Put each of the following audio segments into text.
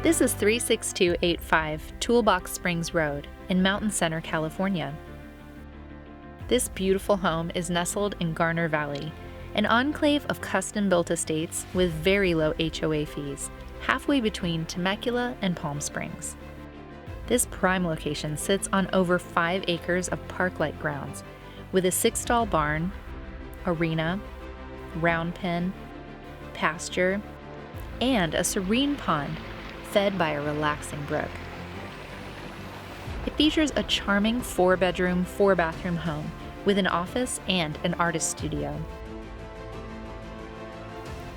This is 36285 Toolbox Springs Road in Mountain Center, California. This beautiful home is nestled in Garner Valley, an enclave of custom-built estates with very low HOA fees, halfway between Temecula and Palm Springs. This prime location sits on over 5 acres of park-like grounds, with a 6-stall barn, arena, round pen, pasture, and a serene pond fed by a relaxing brook. It features a charming 4-bedroom, 4-bathroom home with an office and an artist studio.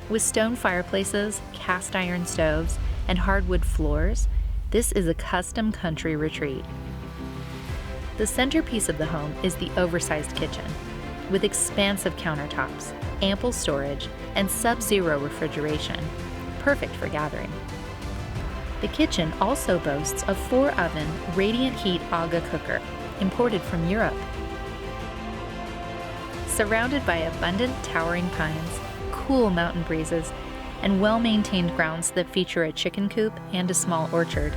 With stone fireplaces, cast iron stoves, and hardwood floors, this is a custom country retreat. The centerpiece of the home is the oversized kitchen, with expansive countertops, ample storage, and sub-zero refrigeration, perfect for gathering. The kitchen also boasts a 4-oven radiant heat Aga cooker, imported from Europe. Surrounded by abundant towering pines, cool mountain breezes, and well-maintained grounds that feature a chicken coop and a small orchard,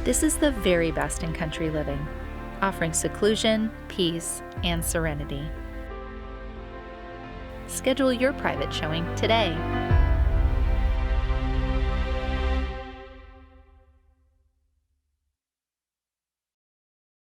this is the very best in country living, offering seclusion, peace, and serenity. Schedule your private showing today.